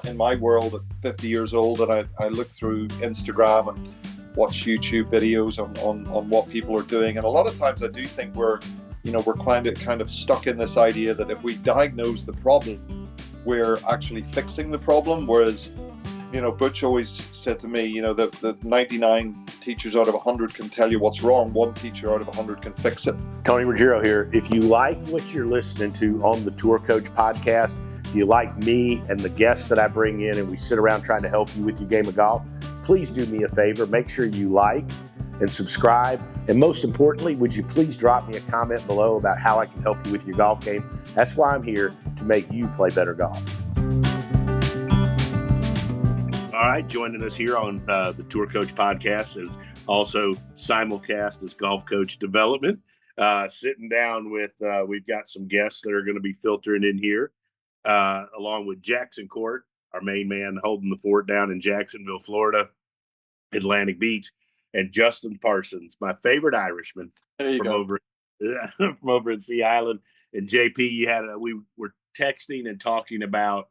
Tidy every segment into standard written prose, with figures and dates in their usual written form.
in my world at 50 years old, and I look through Instagram and watch YouTube videos on what people are doing, and a lot of times I do think we're kind of stuck in this idea that if we diagnose the problem, we're actually fixing the problem. Whereas, Butch always said to me, that 99 teachers out of 100 can tell you what's wrong. One teacher out of 100 can fix it. Tony Ruggiero here. If you like what you're listening to on the Tour Coach podcast, if you like me and the guests that I bring in and we sit around trying to help you with your game of golf, please do me a favor. Make sure you like and subscribe. And most importantly, would you please drop me a comment below about how I can help you with your golf game? That's why I'm here, to make you play better golf. All right, joining us here on the Tour Coach podcast is also simulcast as Golf Coach Development. Sitting down with, we've got some guests that are going to be filtering in here, along with Jackson Koert, our main man holding the fort down in Jacksonville, Florida, Atlantic Beach, and Justin Parsons, my favorite Irishman from over in Sea Island. And JP, we were texting and talking about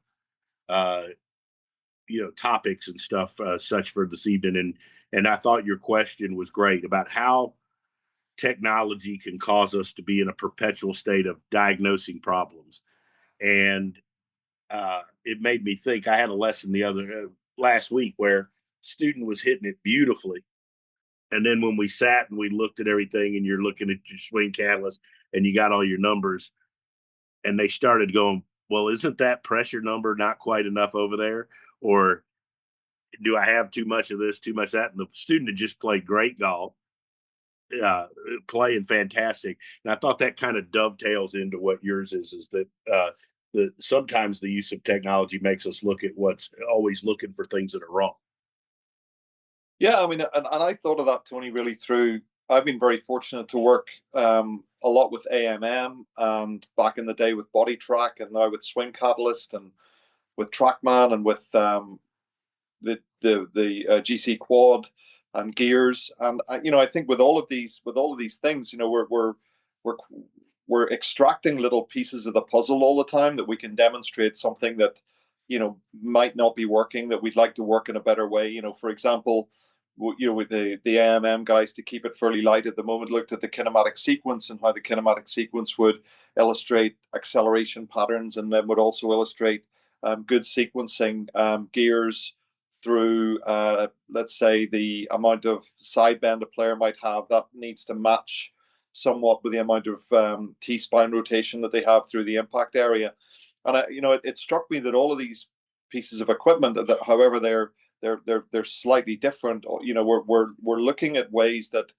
topics and stuff such for this evening, and I thought your question was great about how technology can cause us to be in a perpetual state of diagnosing problems. And it made me think. I had a lesson last week where a student was hitting it beautifully, and then when we sat and we looked at everything, and you're looking at your swing catalyst and you got all your numbers, and they started going, well, isn't that pressure number not quite enough over there? Or do I have too much of this, too much of that? And the student had just played great golf, playing fantastic. And I thought that kind of dovetails into what yours is that sometimes the use of technology makes us look at what's always looking for things that are wrong. Yeah, I mean, and I thought of that, Tony, really through. I've been very fortunate to work a lot with AMM, and back in the day with Body Track, and now with Swing Catalyst, and with TrackMan, and with the GC Quad and Gears, and I think with all of these things, we're extracting little pieces of the puzzle all the time that we can demonstrate something that might not be working, that we'd like to work in a better way. For example, with the AMM guys, to keep it fairly light at the moment, looked at the kinematic sequence and how the kinematic sequence would illustrate acceleration patterns, and then would also illustrate good sequencing gears through, let's say, the amount of side bend a player might have that needs to match somewhat with the amount of T-spine rotation that they have through the impact area. And it struck me that all of these pieces of equipment, that however they're slightly different, we're looking at ways that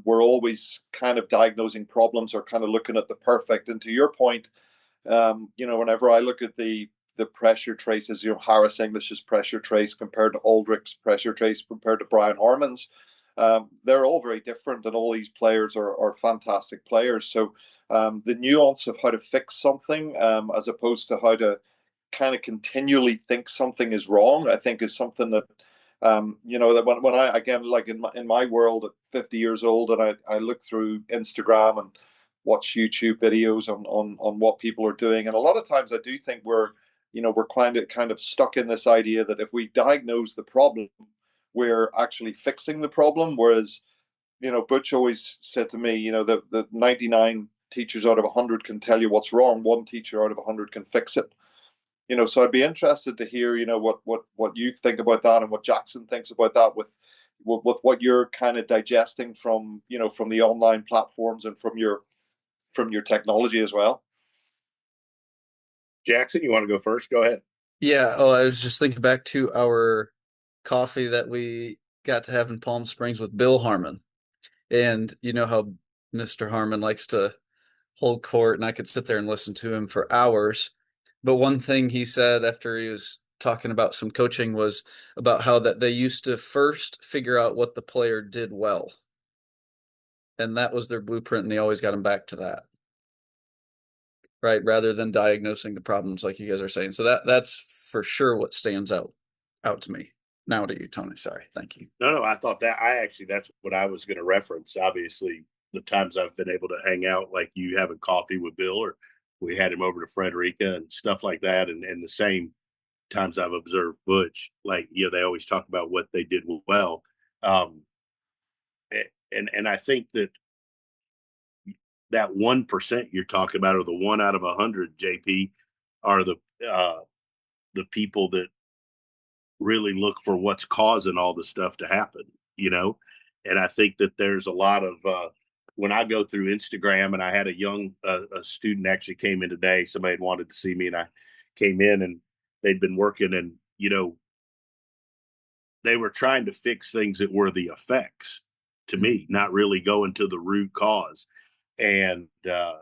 we're always kind of diagnosing problems or kind of looking at the perfect. And to your point, whenever I look at the pressure traces, Harris English's pressure trace compared to Aldrich's pressure trace compared to Brian Harmon's, they're all very different, and all these players are fantastic players. So the nuance of how to fix something, as opposed to how to kind of continually think something is wrong, I think is something that that when I, again, like in my world at 50 years old, and I look through Instagram and watch YouTube videos on what people are doing, and a lot of times I do think we're kind of stuck in this idea that if we diagnose the problem, we're actually fixing the problem. Whereas, Butch always said to me, that 99 teachers out of 100 can tell you what's wrong. One teacher out of 100 can fix it. So I'd be interested to hear, what you think about that, and what Jackson thinks about that, with what you're kind of digesting from the online platforms and from your technology as well. Jackson, you want to go first? Go ahead. Yeah. Oh, I was just thinking back to our coffee that we got to have in Palm Springs with Bill Harmon. And you know how Mr. Harmon likes to hold court, and I could sit there and listen to him for hours. But one thing he said after he was talking about some coaching was about how that they used to first figure out what the player did well. And that was their blueprint, and they always got him back to that. Right, rather than diagnosing the problems like you guys are saying. So that's for sure what stands out to me. Now to you, Tony. Sorry. Thank you. No, I thought that's what I was going to reference. Obviously, the times I've been able to hang out, like you having coffee with Bill, or we had him over to Frederica and stuff like that, and the same times I've observed Butch, like, they always talk about what they did well. Um, and I think that 1% you're talking about, or the 1 out of 100, JP, are the people that really look for what's causing all the stuff to happen. And I think that there's a lot of when I go through Instagram, and I had a student actually came in today. Somebody had wanted to see me, and I came in, and they'd been working, and they were trying to fix things that were the effects to me, not really going to the root cause. And a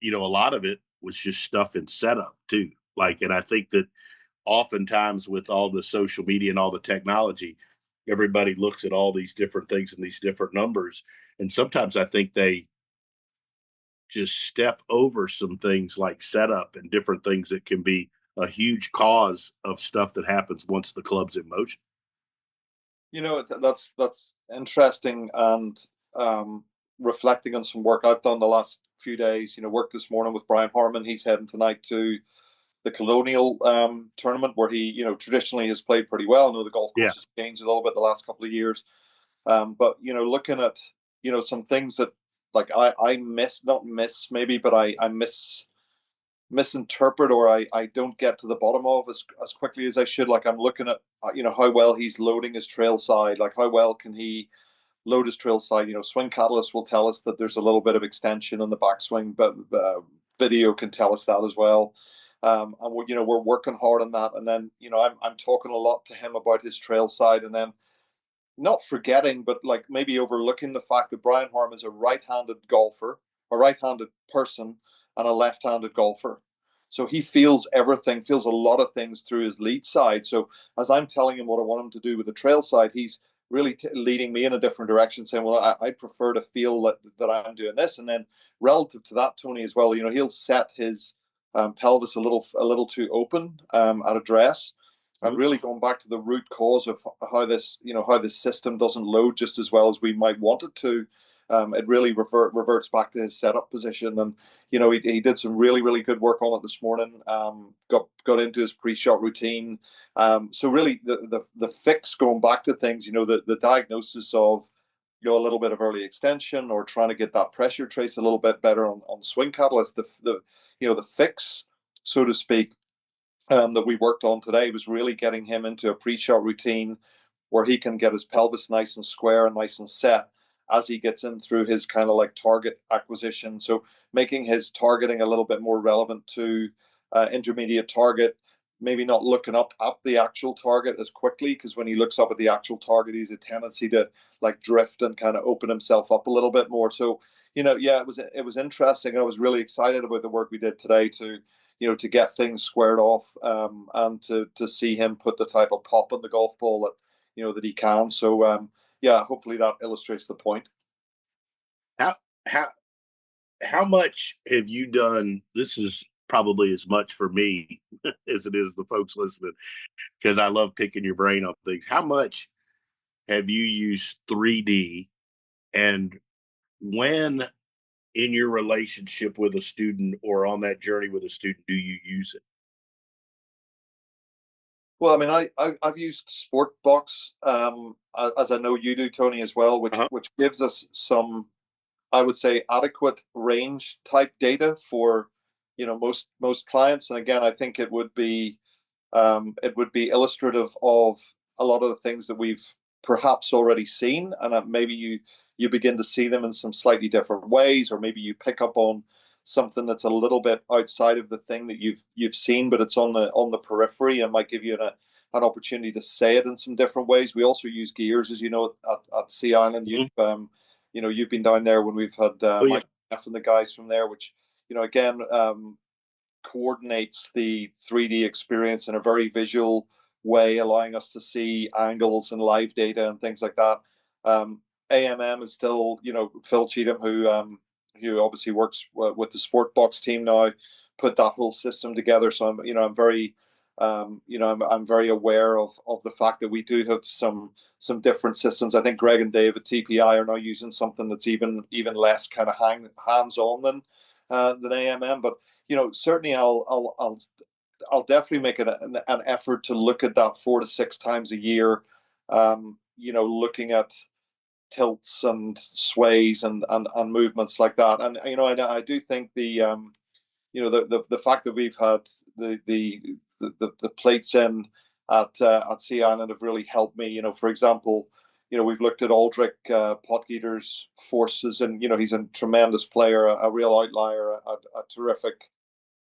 lot of it was just stuff in setup too. And I think that oftentimes with all the social media and all the technology, everybody looks at all these different things and these different numbers. And sometimes I think they just step over some things like setup and different things that can be a huge cause of stuff that happens once the club's in motion. That's interesting, and reflecting on some work I've done the last few days. Work this morning with Brian Harmon. He's heading tonight to the Colonial tournament, where he, traditionally has played pretty well. I know the golf course has changed a little bit the last couple of years, but looking at some things that, like, I not miss maybe, but I misinterpret, or I don't get to the bottom of as quickly as I should. Like, I'm looking at how well he's loading his trail side. Like, how well can he load his trail side? Swing Catalyst will tell us that there's a little bit of extension on the backswing, but video can tell us that as well. And we're working hard on that. And then I'm talking a lot to him about his trail side, and then not forgetting, but like maybe overlooking the fact that Brian Harm is a right-handed golfer, a right-handed person, and a left-handed golfer. So he feels everything, feels a lot of things through his lead side. So as I'm telling him what I want him to do with the trail side, he's really leading me in a different direction, saying, well, I prefer to feel that I'm doing this. And then relative to that, Tony, as well, he'll set his pelvis a little too open at address. And really going back to the root cause of how this system doesn't load just as well as we might want it to. It really reverts back to his setup position, and he did some really good work on it this morning. Got into his pre-shot routine. So really the fix, going back to things, the diagnosis of a little bit of early extension, or trying to get that pressure trace a little bit better on Swing Catalyst. The fix, so to speak, that we worked on today was really getting him into a pre-shot routine where he can get his pelvis nice and square and nice and set as he gets in through his kind of like target acquisition. So making his targeting a little bit more relevant to intermediate target, maybe not looking up at the actual target as quickly, because when he looks up at the actual target, he's a tendency to like drift and kind of open himself up a little bit more. So, it was interesting. I was really excited about the work we did today to get things squared off, and to see him put the type of pop on the golf ball that he can. So hopefully that illustrates the point. How how much have you done? This is probably as much for me as it is the folks listening, because I love picking your brain on things. How much have you used 3D, and when in your relationship with a student or on that journey with a student do you use it? Well, I mean, I've used Sportbox, as I know you do, Tony, as well, which gives us some, I would say, adequate range type data for most clients. And again, I think it would be illustrative of a lot of the things that we've perhaps already seen, and maybe you begin to see them in some slightly different ways, or maybe you pick up on something that's a little bit outside of the thing that you've seen, but it's on the periphery, and might give you an opportunity to say it in some different ways. We also use gears, as you know, at Sea Island. You've been down there when we've had Mike and the guys from there, which again, coordinates the 3D experience in a very visual way, allowing us to see angles and live data and things like that. AMM is still, Phil Cheatham, who obviously works with the Sportbox team now, put that whole system together. So I'm very, I'm very aware of the fact that we do have some different systems. I think Greg and Dave at TPI are now using something that's even less kind of hands on than AMM. But certainly I'll I'll definitely make an effort to look at that 4 to 6 times a year. Looking at tilts and sways and movements like that. And I do think the fact that we've had the plates in at Sea Island have really helped me. For example, we've looked at Aldrich Potgieter's forces, and he's a tremendous player, a real outlier, a terrific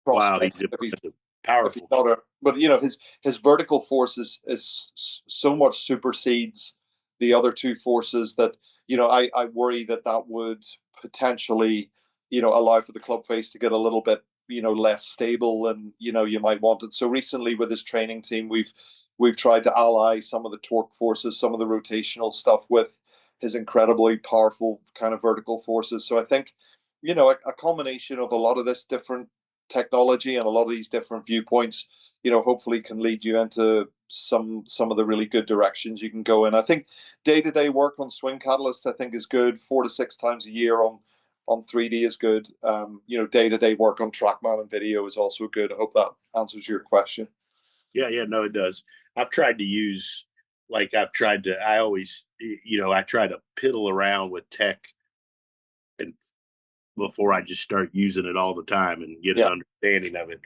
Wow, prospect. he's impressive, powerful. But his vertical force is so much supersedes the other two forces that I worry that would potentially allow for the club face to get a little bit less stable than you might want it. So recently with his training team, we've tried to ally some of the torque forces, some of the rotational stuff with his incredibly powerful kind of vertical forces. So I think a combination of a lot of this different technology and a lot of these different viewpoints, hopefully can lead you into some of the really good directions you can go in. I think day-to-day work on Swing Catalyst, I think, is good. 4 to 6 times a year on 3D is good. Day-to-day work on TrackMan and video is also good. I hope that answers your question. Yeah, no, it does. I try to, I always, I try to piddle around with tech and before I just start using it all the time and get an understanding of it.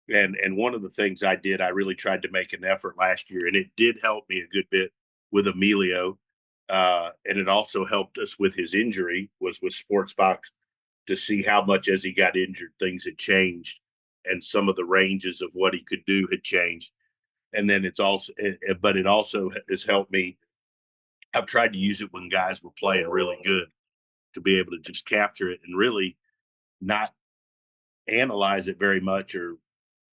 And one of the things I did, I really tried to make an effort last year, and it did help me a good bit with Emilio. And it also helped us with his injury, was with Sportsbox, to see how much as he got injured, things had changed and some of the ranges of what he could do had changed. And then but it also has helped me. I've tried to use it when guys were playing really good to be able to just capture it and really not analyze it very much or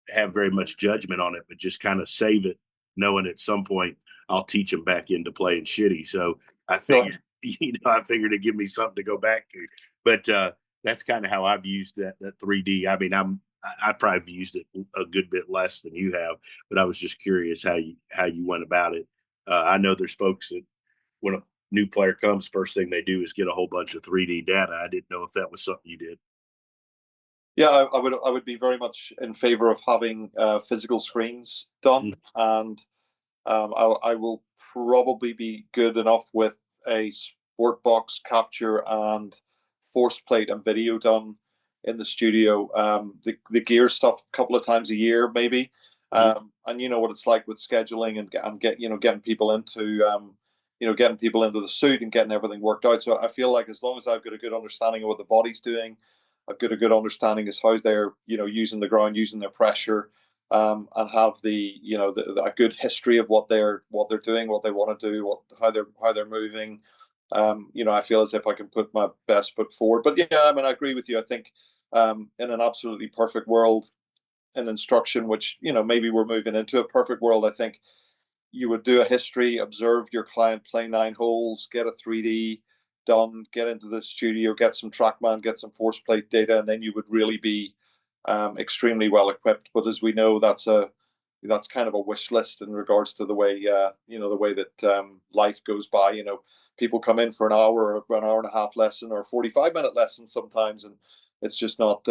have very much judgment on it, but just kind of save it, knowing at some point I'll teach them back into playing shitty. So I figured, I figured it'd give me something to go back to. But that's kind of how I've used that 3D. I mean, I probably used it a good bit less than you have, but I was just curious how you went about it. I know there's folks that when a new player comes, first thing they do is get a whole bunch of 3D data. I didn't know if that was something you did. Yeah, I would be very much in favor of having physical screens done, and I will probably be good enough with a sport box capture and force plate and video done in the studio. The gear stuff a couple of times a year maybe, and you know what it's like with scheduling and getting people into getting people into the suit and getting everything worked out. So I feel like as long as I've got a good understanding of what the body's doing, I've got a good understanding as how they're using the ground, using their pressure, and have a good history of what they're doing, what they want to do, how they're moving. I feel as if I can put my best foot forward. But yeah, I mean, I agree with you. I think in an absolutely perfect world, in instruction, which maybe we're moving into a perfect world, I think you would do a history, observe your client play 9 holes, get a 3D done, get into the studio, get some TrackMan, get some force plate data, and then you would really be extremely well equipped. But as we know, that's kind of a wish list in regards to the way the way that life goes by. People come in for an hour or an hour and a half lesson or 45-minute lesson sometimes, and it's just not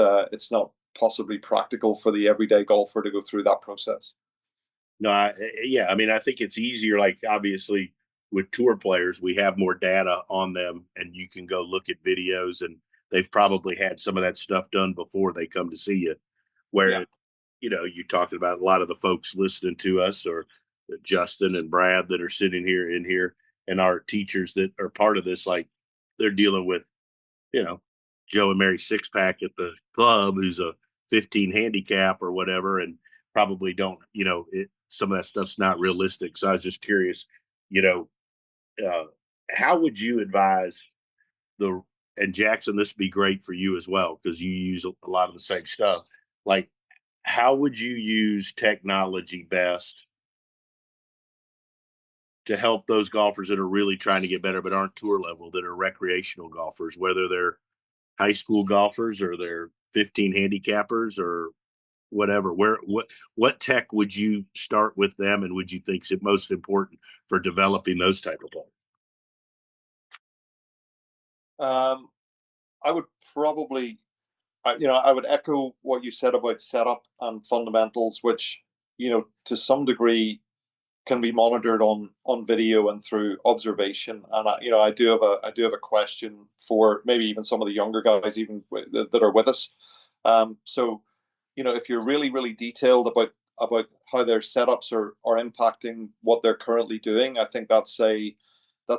possibly practical for the everyday golfer to go through that process. No, I mean, I think it's easier. Like obviously, with tour players, we have more data on them, and you can go look at videos, and they've probably had some of that stuff done before they come to see you. Where you're talking about a lot of the folks listening to us, or Justin and Brad that are sitting here in here, and our teachers that are part of this, like they're dealing with, Joe and Mary Sixpack at the club, who's a 15 handicap or whatever, and probably don't, some of that stuff's not realistic. So I was just curious, how would you advise and Jackson, this would be great for you as well, because you use a lot of the same stuff. Like, how would you use technology best to help those golfers that are really trying to get better, but aren't tour level, that are recreational golfers, whether they're high school golfers or they're 15 handicappers or whatever? What tech would you start with them, and would you think is most important for developing those type of players? I would probably I would echo what you said about setup and fundamentals, which, to some degree can be monitored on video and through observation. And I do have a question for maybe even some of the younger guys, even that are with us. So, if you're really, really detailed about how their setups are impacting what they're currently doing, I think that's a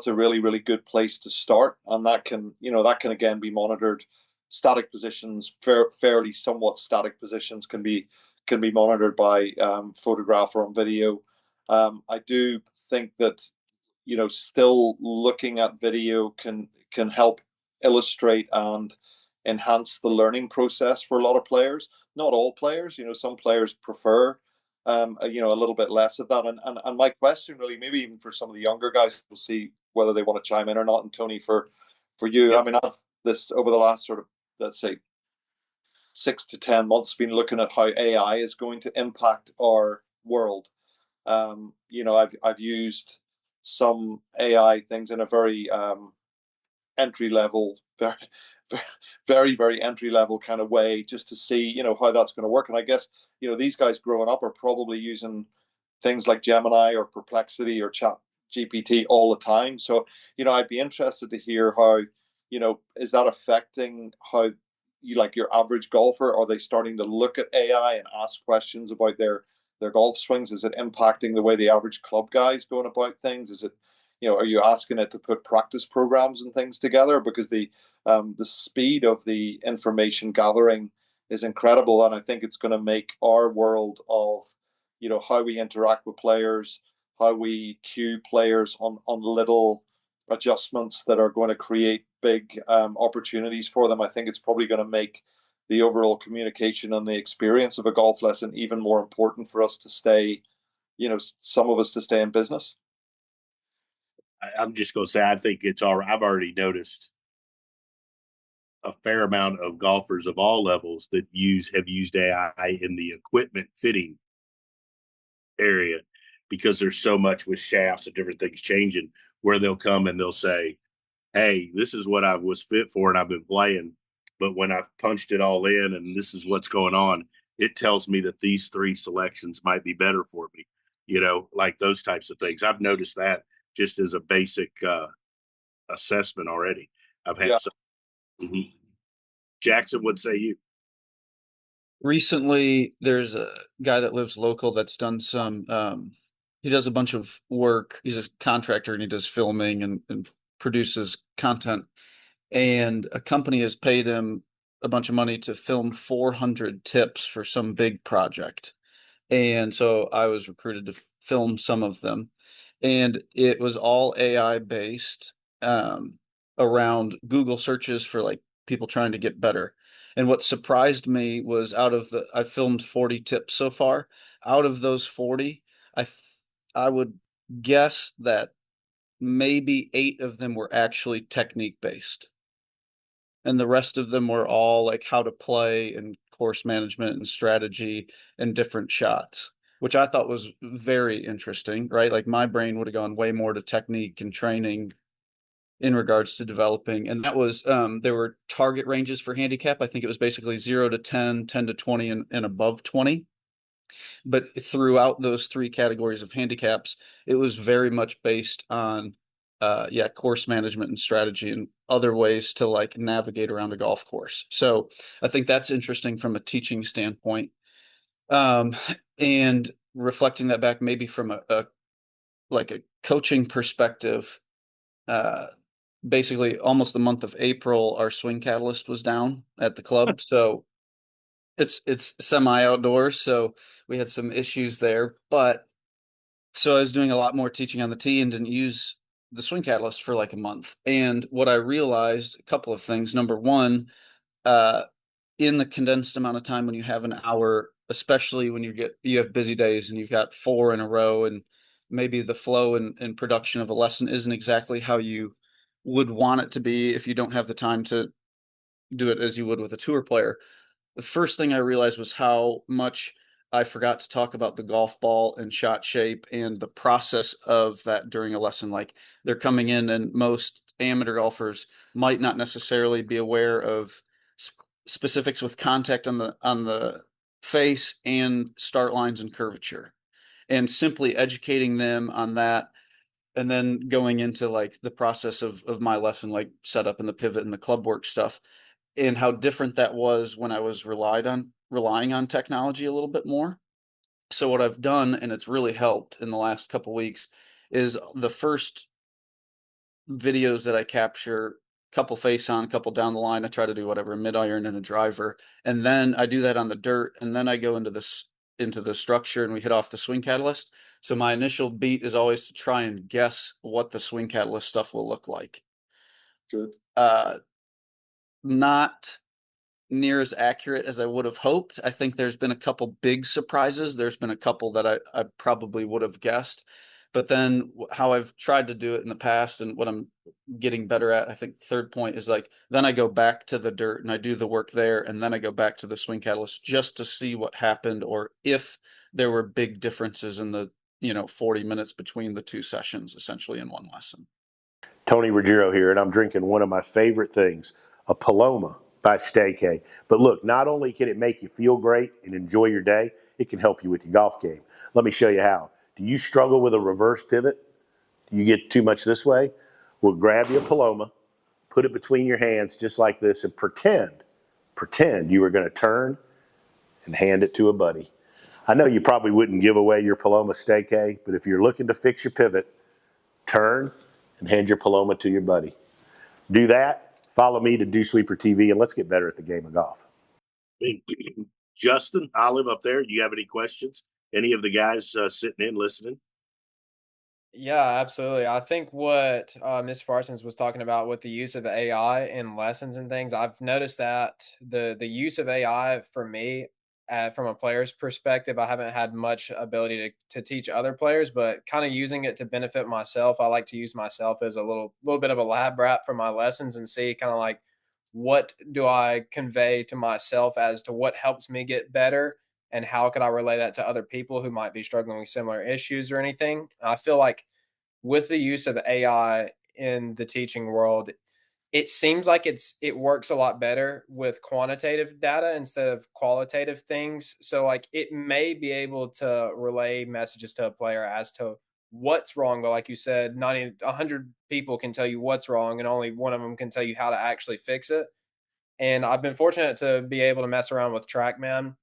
really, really good place to start. And that can again be monitored. Static positions, fairly somewhat static positions, can be monitored by photograph or on video. I do think that still looking at video can help illustrate and enhance the learning process for a lot of players. Not all players, some players prefer a little bit less of that. And my question really, maybe even for some of the younger guys, we'll see whether they want to chime in or not. And Tony, for you, Yep. I mean, I've this over the last sort of, let's say, 6 to 10 months, been looking at how AI is going to impact our world. I've used some AI things in a very entry level, very, very, very entry level kind of way, just to see, how that's going to work. And I guess, these guys growing up are probably using things like Gemini or Perplexity or Chat GPT all the time. So, I'd be interested to hear how, is that affecting how you, like, your average golfer? Are they starting to look at AI and ask questions about their golf swings? Is it impacting the way the average club guy is going about things? Is it, are you asking it to put practice programs and things together? Because the speed of the information gathering is incredible, and I think it's going to make our world of, how we interact with players, how we cue players on little adjustments that are going to create big opportunities for them. I think it's probably going to make the overall communication and the experience of a golf lesson even more important for us to stay, some of us to stay in business. I'm just going to say, I think it's all right. I've already noticed a fair amount of golfers of all levels that have used AI in the equipment fitting area, because there's so much with shafts and different things changing, where they'll come and they'll say, hey, this is what I was fit for and I've been playing, but when I've punched it all in and this is what's going on, it tells me that these three selections might be better for me, like those types of things. I've noticed that just as a basic assessment already. I've had Yeah. some. Mhm. Jackson, what say you? Recently, there's a guy that lives local that's done some, he does a bunch of work. He's a contractor and he does filming and produces content. And a company has paid him a bunch of money to film 400 tips for some big project. And so I was recruited to film some of them. And it was all AI based, around Google searches for like people trying to get better. And what surprised me was, I filmed 40 tips so far. Out of those 40, I would guess that maybe 8 of them were actually technique based. And the rest of them were all like how to play and course management and strategy and different shots, which I thought was very interesting, right? Like my brain would have gone way more to technique and training in regards to developing. And that was, there were target ranges for handicap. I think it was basically 0 to 10, 10 to 20, and above 20. But throughout those 3 categories of handicaps, it was very much based on, course management and strategy and other ways to like navigate around a golf course. So I think that's interesting from a teaching standpoint. Um, and reflecting that back maybe from a like a coaching perspective, basically almost the month of April, our swing catalyst was down at the club. So it's semi outdoors. So we had some issues there, but so I was doing a lot more teaching on the tee and didn't use the swing catalyst for like a month. And what I realized, a couple of things. Number one, uh, in the condensed amount of time when you have an hour, especially when you have busy days and you've got 4 in a row, and maybe the flow and production of a lesson isn't exactly how you would want it to be if you don't have the time to do it as you would with a tour player. The first thing I realized was how much I forgot to talk about the golf ball and shot shape and the process of that during a lesson. Like they're coming in, and most amateur golfers might not necessarily be aware of specifics with contact on the face and start lines and curvature, and simply educating them on that, and then going into like the process of my lesson, like setup and the pivot and the club work stuff, and how different that was when I was relying on technology a little bit more. So what I've done, and it's really helped in the last couple weeks, is the first videos that I capture, couple face on, couple down the line, I try to do whatever, a mid iron and a driver, and then I do that on the dirt, and then I go into the structure and we hit off the swing catalyst. So my initial beat is always to try and guess what the swing catalyst stuff will look like. Good. Not near as accurate as I would have hoped. I think there's been a couple big surprises. There's been a couple that I probably would have guessed. But then how I've tried to do it in the past and what I'm getting better at, I think the third point is like, then I go back to the dirt and I do the work there. And then I go back to the swing catalyst just to see what happened, or if there were big differences in the, 40 minutes between the two sessions, essentially in one lesson. Tony Ruggiero here, and I'm drinking one of my favorite things, a Paloma by Staycay. But look, not only can it make you feel great and enjoy your day, it can help you with your golf game. Let me show you how. Do you struggle with a reverse pivot? Do you get too much this way? Well, grab your Paloma, put it between your hands just like this, and pretend you are going to turn and hand it to a buddy. I know you probably wouldn't give away your Paloma Staycay, but if you're looking to fix your pivot, turn and hand your Paloma to your buddy. Do that. Follow me to DewSweeper TV, and let's get better at the game of golf. Justin, Olive up there, do you have any questions? Any of the guys sitting in listening? Yeah, absolutely. I think what Mr. Parsons was talking about with the use of the AI in lessons and things, I've noticed that the use of AI for me, from a player's perspective, I haven't had much ability to teach other players, but kind of using it to benefit myself. I like to use myself as a little bit of a lab rat for my lessons and see kind of like what do I convey to myself as to what helps me get better, and how could I relay that to other people who might be struggling with similar issues or anything. I feel like with the use of AI in the teaching world, it seems like it works a lot better with quantitative data instead of qualitative things. So like it may be able to relay messages to a player as to what's wrong, but like you said, 100 people can tell you what's wrong and only one of them can tell you how to actually fix it. And I've been fortunate to be able to mess around with TrackMan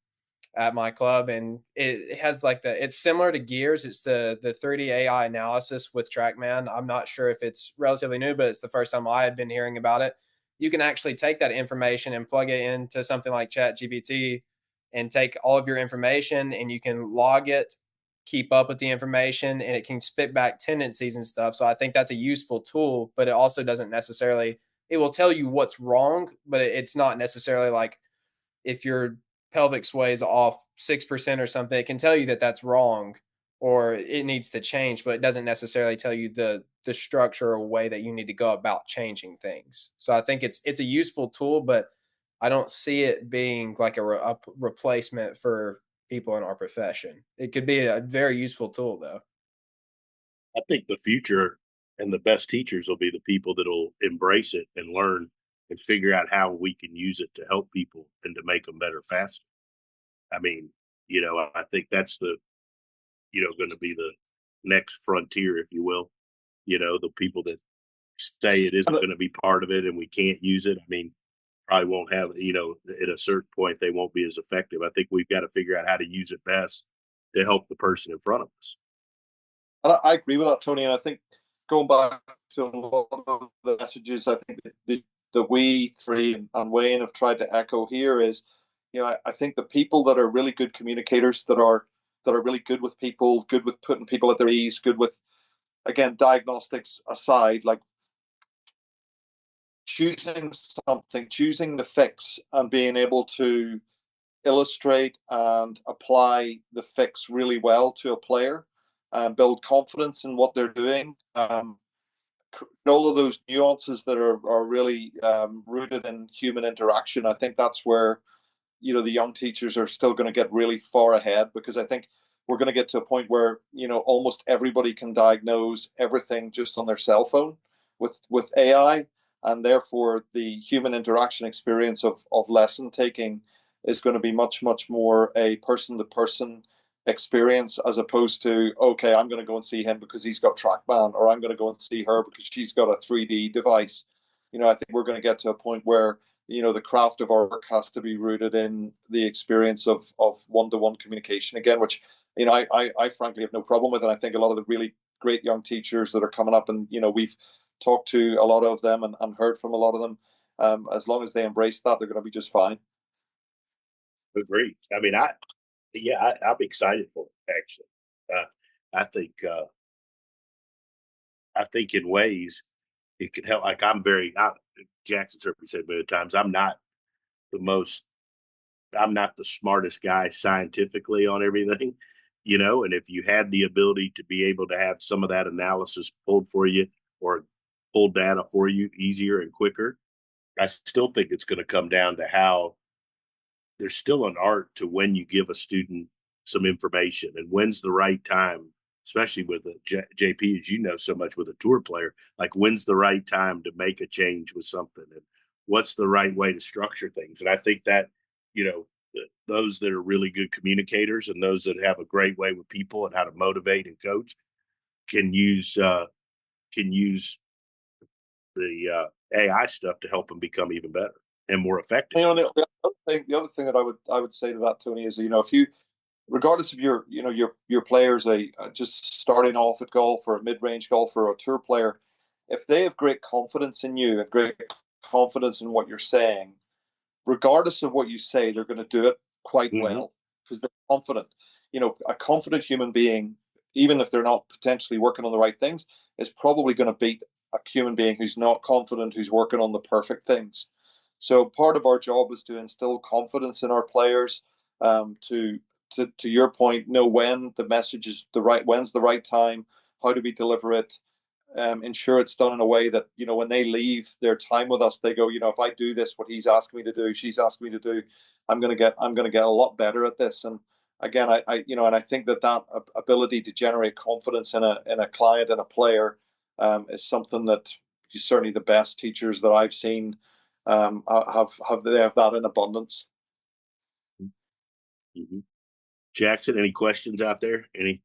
at my club, and it has like it's similar to Gears. It's the 3D AI analysis with TrackMan. I'm not sure if it's relatively new, but it's the first time I had been hearing about it. You can actually take that information and plug it into something like ChatGPT and take all of your information, and you can log it, keep up with the information, and it can spit back tendencies and stuff. So I think that's a useful tool, but it also doesn't necessarily, it will tell you what's wrong, but it's not necessarily like if your pelvic sway is off 6% or something, it can tell you that that's wrong or it needs to change, but it doesn't necessarily tell you the structure or way that you need to go about changing things. So I think it's a useful tool, but I don't see it being like a replacement for people in our profession. It could be a very useful tool, though. I think the future and the best teachers will be the people that'll embrace it and learn and figure out how we can use it to help people and to make them better faster. I mean, I think that's going to be the next frontier, if you will. The people that say it isn't going to be part of it and we can't use it. I mean, probably won't have, at a certain point, they won't be as effective. I think we've got to figure out how to use it best to help the person in front of us. I agree with that, Tony. And I think going back to a lot of the messages, I think that we three and Wayne have tried to echo here is, I think the people that are really good communicators, that are really good with people, good with putting people at their ease, good with, again, diagnostics aside, like choosing something, choosing the fix, and being able to illustrate and apply the fix really well to a player and build confidence in what they're doing. All of those nuances that are really rooted in human interaction. I think that's where the young teachers are still going to get really far ahead, because I think we're going to get to a point where almost everybody can diagnose everything just on their cell phone with AI, and therefore the human interaction experience of lesson taking is going to be much, much more a person to person experience, as opposed to, okay, I'm going to go and see him because he's got TrackMan, or I'm going to go and see her because she's got a 3D device. I think we're going to get to a point where the craft of our work has to be rooted in the experience of one-to-one communication again, which I frankly have no problem with. And I think a lot of the really great young teachers that are coming up, and we've talked to a lot of them and heard from a lot of them, as long as they embrace that, they're going to be just fine. Agreed. I mean, I'm excited for it, actually. Uh, I think in ways it can help. Like Jackson's heard me say many times, I'm not the smartest guy scientifically on everything, and if you had the ability to be able to have some of that analysis pulled for you or pull data for you easier and quicker, I still think it's going to come down to how there's still an art to when you give a student some information and when's the right time, especially with JP, as you know so much with a tour player, like when's the right time to make a change with something and what's the right way to structure things. And I think that, those that are really good communicators and those that have a great way with people and how to motivate and coach can use the AI stuff to help them become even better and more effective. The other thing that I would say to that, Tony, is if you, regardless of your players, just starting off at golf or a mid-range golfer or a tour player, if they have great confidence in you and great confidence in what you're saying, regardless of what you say, they're going to do it quite well because they're confident. A confident human being, even if they're not potentially working on the right things, is probably going to beat a human being who's not confident, who's working on the perfect things. So part of our job is to instill confidence in our players, to your point, know when the message is when's the right time, how do we deliver it, ensure it's done in a way that when they leave their time with us, they go, if I do this, what he's asking me to do, she's asking me to do, I'm gonna get a lot better at this. And again, and I think that ability to generate confidence in a client and a player, is something that certainly the best teachers that I've seen, have that in abundance. Mm-hmm. Jackson, any questions out there? Any?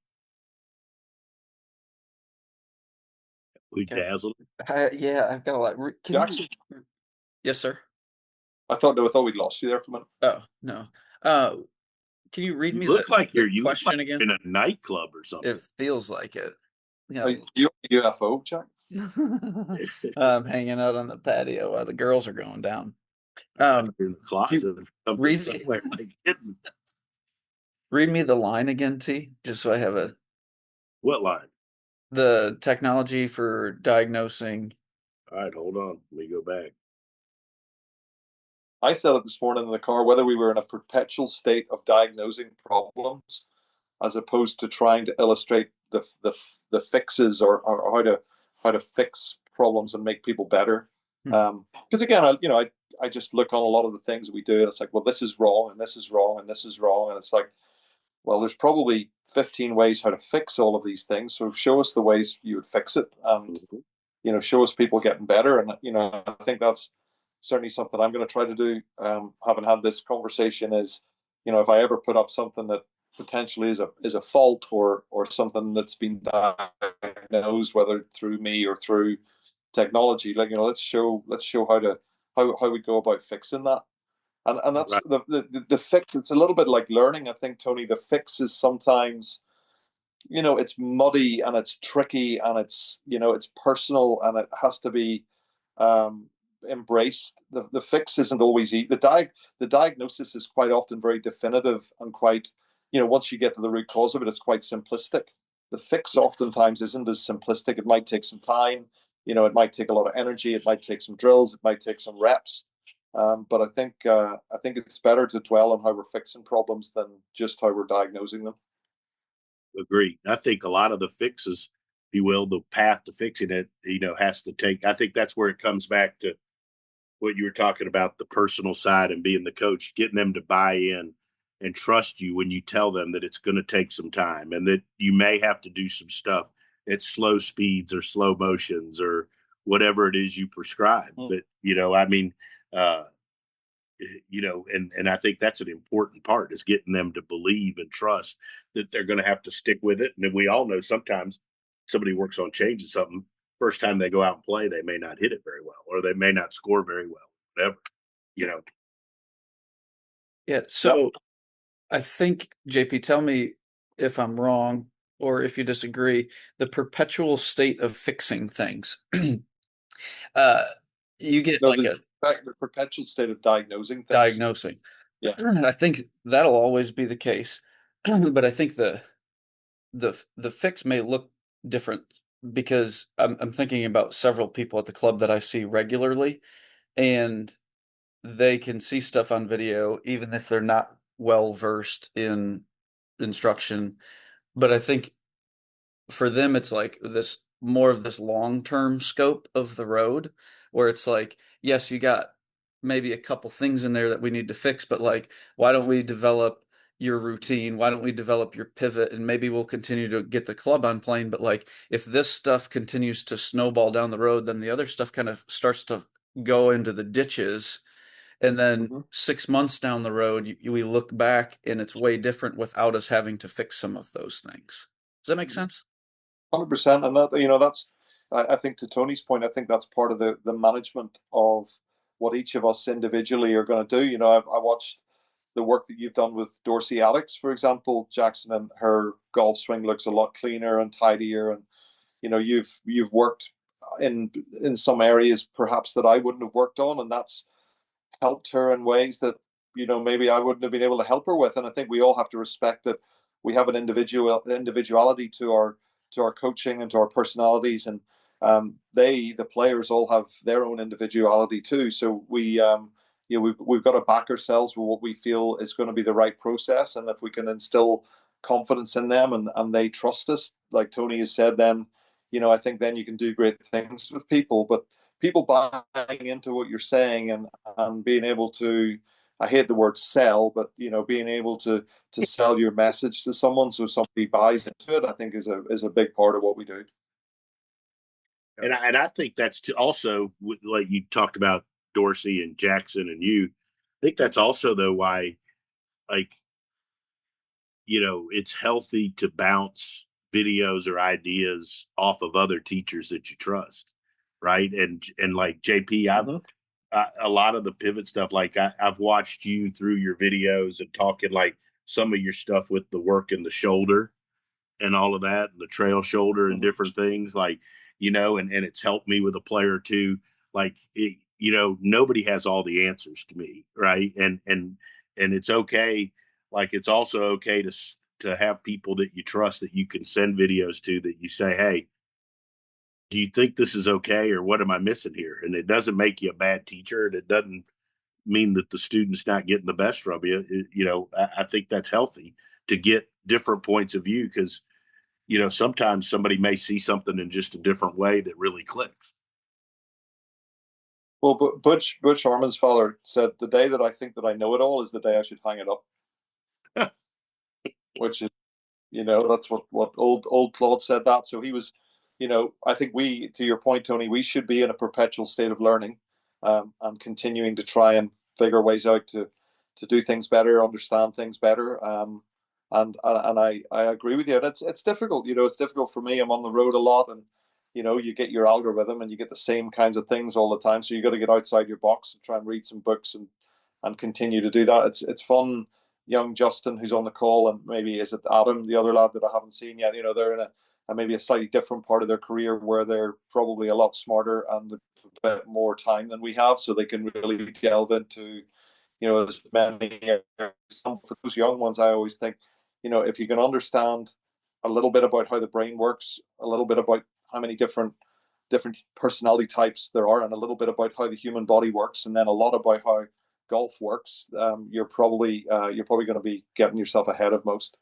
We dazzled. Yeah, I've got a lot. Jackson? Yes, sir. I thought we'd lost you there for a minute. Oh no. Can you read me you question look like again? in a nightclub or something. It feels like it. Are you UFO, Jack? I'm hanging out on the patio while the girls are going down. In the closet, read somewhere like hidden. Read me the line again, T, just so I have a. What line? The technology for diagnosing. All right, hold on. Let me go back. I said it this morning in the car, whether we were in a perpetual state of diagnosing problems as opposed to trying to illustrate the fixes or how to fix problems and make people better. Because again, I just look on a lot of the things that we do and it's like, well, this is wrong and this is wrong and this is wrong. And it's like, well, there's probably 15 ways how to fix all of these things. So show us the ways you would fix it and, show us people getting better. And, I think that's certainly something I'm going to try to do. Having had this conversation is, if I ever put up something that potentially is a fault or something that's been diagnosed, whether through me or through technology, let's show how we go about fixing that. And that's right. The fix. It's a little bit like learning. I think, Tony, the fix is sometimes, it's muddy and it's tricky and it's personal and it has to be embraced. The fix isn't always easy. The diagnosis is quite often very definitive and quite, once you get to the root cause of it, it's quite simplistic. The fix oftentimes isn't as simplistic. It might take some time. It might take a lot of energy. It might take some drills. It might take some reps. But I think it's better to dwell on how we're fixing problems than just how we're diagnosing them. Agreed. I think a lot of the fixes, if you will, the path to fixing it, has to take. I think that's where it comes back to what you were talking about, the personal side and being the coach, getting them to buy in and trust you when you tell them that it's going to take some time and that you may have to do some stuff at slow speeds or slow motions or whatever it is you prescribe. But, I mean, uh, and I think that's an important part, is getting them to believe and trust that they're going to have to stick with it. And then we all know sometimes somebody works on changing something. First time they go out and play, they may not hit it very well, or they may not score very well, whatever, Yeah. So I think, JP, tell me if I'm wrong or if you disagree, the perpetual state of fixing things. uh, you get No, like a the perpetual state of diagnosing things. diagnosing. Yeah. I think that'll always be the case. But I think the fix may look different because I'm thinking about several people at the club that I see regularly, and they can see stuff on video even if they're not well versed in instruction. But I think for them it's like this more of this long-term scope of the road, where it's like, yes, you got maybe a couple things in there that we need to fix, but like, why don't we develop your routine? Why don't we develop your pivot? And maybe we'll continue to get the club on plane. But like, if this stuff continues to snowball down the road, then the other stuff kind of starts to go into the ditches. And then 6 months down the road, we look back and it's way different without us having to fix some of those things. Does that make sense? 100%. And that's, I think, to Tony's point, I think that's part of the management of what each of us individually are going to do. I watched the work that you've done with Dorsey Alex, for example. Jackson, and her golf swing looks a lot cleaner and tidier. And, you've worked in some areas perhaps that I wouldn't have worked on. And that's helped her in ways that maybe I wouldn't have been able to help her with. And I think we all have to respect that we have an individuality to our coaching and to our personalities, and the players all have their own individuality too. So we've got to back ourselves with what we feel is going to be the right process, and if we can instill confidence in them and they trust us, like Tony has said, then I think then you can do great things with people. But people buying into what you're saying and being able to, I hate the word sell, but being able to sell your message to someone so somebody buys into it, I think is a big part of what we do. And I think that's also, like you talked about Dorsey and Jackson and you. I think that's also though why, like, it's healthy to bounce videos or ideas off of other teachers that you trust, right? And like JP, a lot of the pivot stuff, like I've watched you through your videos and talking like some of your stuff with the work in the shoulder and all of that, and the trail shoulder and different things, like, and it's helped me with a player too. Like, nobody has all the answers to me, right? And it's okay. Like, it's also okay to have people that you trust that you can send videos to, that you say, hey, do you think this is okay, or what am I missing here? And it doesn't make you a bad teacher, and it doesn't mean that the student's not getting the best from you. I think that's healthy to get different points of view, because sometimes somebody may see something in just a different way that really clicks. Well, Butch Harmon's father said, "The day that I think that I know it all is the day I should hang it up," which is, that's what old Claude said that. So he was, I think to your point, Tony, we should be in a perpetual state of learning, and continuing to try and figure ways out to do things better, understand things better. And I agree with you. And it's difficult. It's difficult for me. I'm on the road a lot, and you get your algorithm and you get the same kinds of things all the time. So you got to get outside your box and try and read some books and continue to do that. It's fun. Young Justin, who's on the call, and maybe is it Adam, the other lad that I haven't seen yet. They're in a maybe a slightly different part of their career where they're probably a lot smarter and a bit more time than we have, so they can really delve into as many. For those young ones, I always think, if you can understand a little bit about how the brain works, a little bit about how many different personality types there are, and a little bit about how the human body works, and then a lot about how golf works, you're probably going to be getting yourself ahead of most.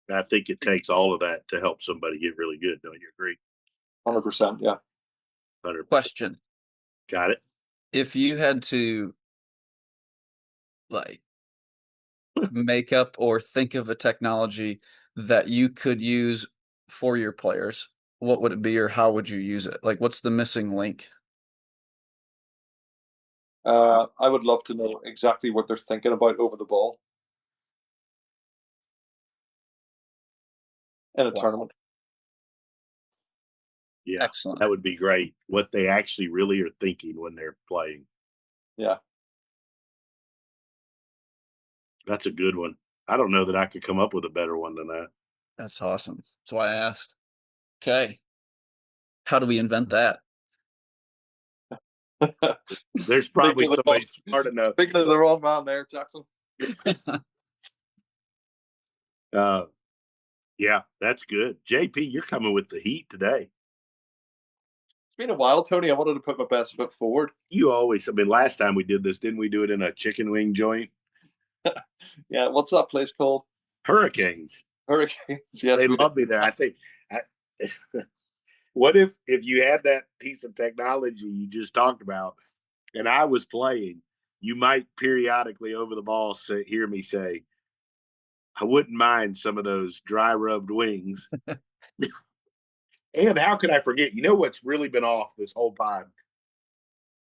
I think it takes all of that to help somebody get really good. Don't you agree? 100%, yeah. 100%. Question. Got it. If you had to like make up or think of a technology that you could use for your players, what would it be, or how would you use it? Like, what's the missing link? I would love to know exactly what they're thinking about over the ball in a Wow. tournament. Yeah, Excellent. that would be great. What they actually really are thinking when they're playing. Yeah. That's a good one. I don't know that I could come up with a better one than that. That's awesome. That's why I asked. Okay. How do we invent that? There's probably somebody smart enough. Speaking of the wrong man there, Jackson. Yeah, that's good. JP, you're coming with the heat today. It's been a while, Tony. I wanted to put my best foot forward. You always, I mean, last time we did this, didn't we do it in a chicken wing joint? Yeah, what's that place called? Hurricanes. Hurricanes. Yes, They love me there. I think. What if you had that piece of technology you just talked about, and I was playing? You might periodically over the ball hear me say, "I wouldn't mind some of those dry rubbed wings." And how could I forget? You know what's really been off this whole time?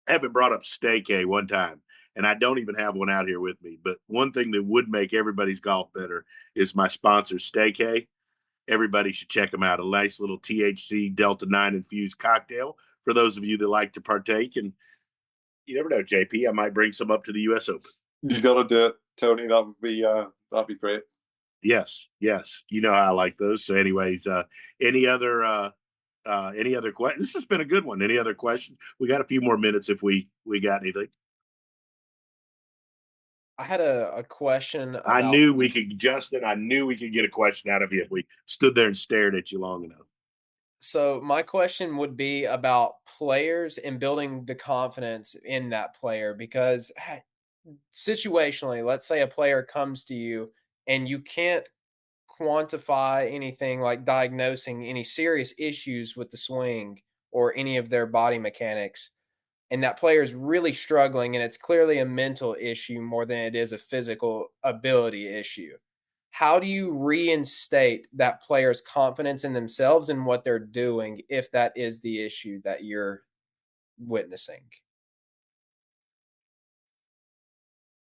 I haven't brought up steak one time, and I don't even have one out here with me. But one thing that would make everybody's golf better is my sponsor, Steak. Everybody should check them out. A nice little THC Delta 9 infused cocktail for those of you that like to partake. And you never know, JP, I might bring some up to the U.S. Open. You got to do it, Tony. That'd be great. Yes. You know how I like those. So, anyways, any other questions? This has been a good one. Any other questions? We got a few more minutes if we got anything. I had a question I about knew we could, Justin. I knew we could get a question out of you if we stood there and stared at you long enough. so my question would be about players and building the confidence in that player because situationally, let's say a player comes to you and you can't quantify anything like diagnosing any serious issues with the swing or any of their body mechanics, and that player is really struggling and it's clearly a mental issue more than it is a physical ability issue. How do you reinstate that player's confidence in themselves and what they're doing if that is the issue that you're witnessing?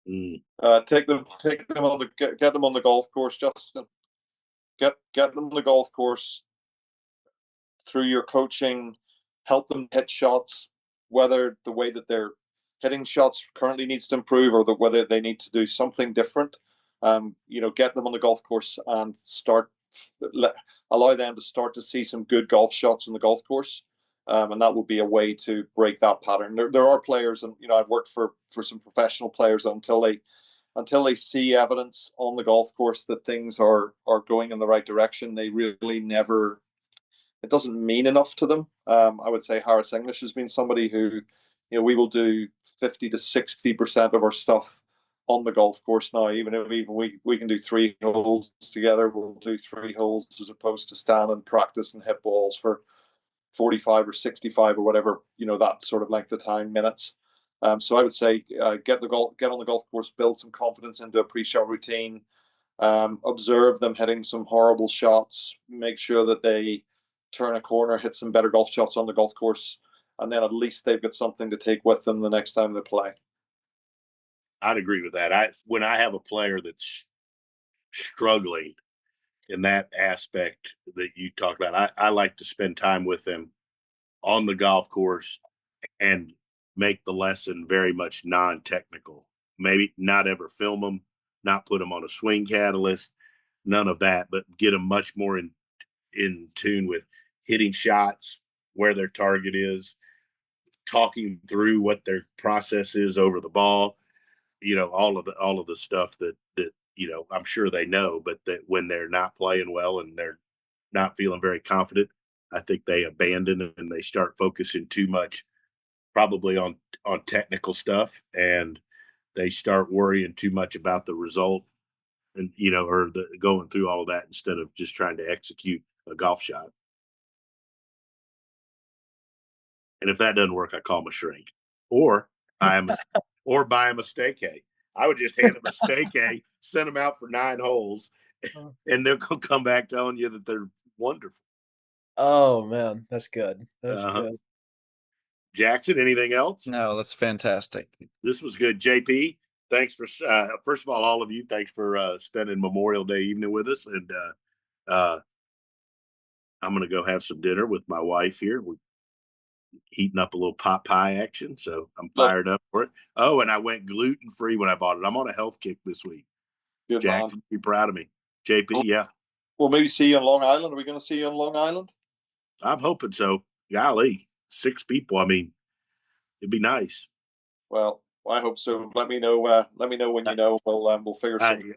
Take them on the get them on the golf course, Justin. Get them on the golf course through your coaching. Help them hit shots, whether the way that they're hitting shots currently needs to improve, or whether they need to do something different. Get them on the golf course and allow them to start to see some good golf shots on the golf course. And that would be a way to break that pattern. There are players, and I've worked for some professional players until they see evidence on the golf course that things are going in the right direction. They really never. It doesn't mean enough to them. I would say Harris English has been somebody who, we will do 50 to 60% of our stuff on the golf course now. Even if we can do 3 holes together, we'll do 3 holes as opposed to stand and practice and hit balls for 45 or 65 or whatever, that sort of length of time, minutes. So I would say get on the golf course, build some confidence into a pre-shot routine, observe them hitting some horrible shots, make sure that they turn a corner, hit some better golf shots on the golf course, and then at least they've got something to take with them the next time they play. I'd agree with that. When I have a player that's struggling in that aspect that you talked about, I like to spend time with them on the golf course and make the lesson very much non-technical. Maybe not ever film them, not put them on a swing catalyst, none of that, but get them much more in tune with hitting shots, where their target is, talking through what their process is over the ball. All of the stuff that I'm sure they know, but that when they're not playing well and they're not feeling very confident, I think they abandon it and they start focusing too much probably on technical stuff, and they start worrying too much about the result and or the going through all of that instead of just trying to execute a golf shot. And if that doesn't work, I call him a shrink, or buy him a steak. I would just hand him a steak, send them out for 9 holes, and they'll come back telling you that they're wonderful. Oh man, that's good. That's Uh-huh. good. Jackson, anything else? No, that's fantastic. This was good. JP, thanks for first of all of you, thanks for spending Memorial Day evening with us, and I'm going to go have some dinner with my wife here. We're heating up a little pot pie action, so I'm Look, fired up for it. Oh, and I went gluten free when I bought it. I'm on a health kick this week. good man. Jackson, be proud of me. JP, yeah, We'll maybe see you on Long Island. Are we going to see you on Long Island? I'm hoping so. Golly, 6 people. I mean, it'd be nice. Well, I hope so. Let me know. Let me know when you know. We'll figure something.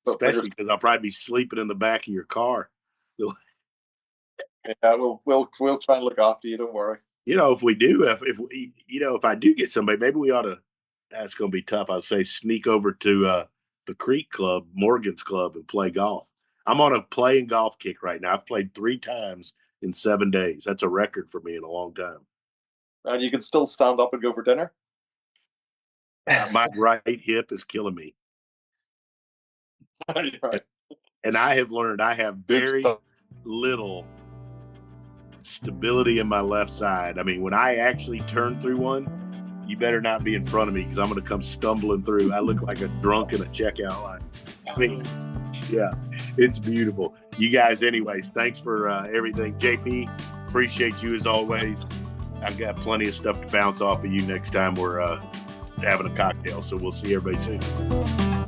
Especially because I'll probably be sleeping in the back of your car. Yeah, we'll try and look after you. Don't worry. You know, if we do, if we, you know, if I do get somebody, maybe we ought to. That's going to be tough. I'd say sneak over to the Creek Club, Morgan's Club, and play golf. I'm on a playing golf kick right now. I've played 3 times in 7 days. That's a record for me in a long time. And you can still stand up and go for dinner. My right hip is killing me, Right. and I have learned I have very little stability in my left side. I mean, when I actually turn through one, you better not be in front of me because I'm going to come stumbling through. I look like a drunk in a checkout line. I mean, yeah, it's beautiful. You guys, anyways, thanks for everything. JP, appreciate you as always. I've got plenty of stuff to bounce off of you next time we're having a cocktail. So we'll see everybody soon.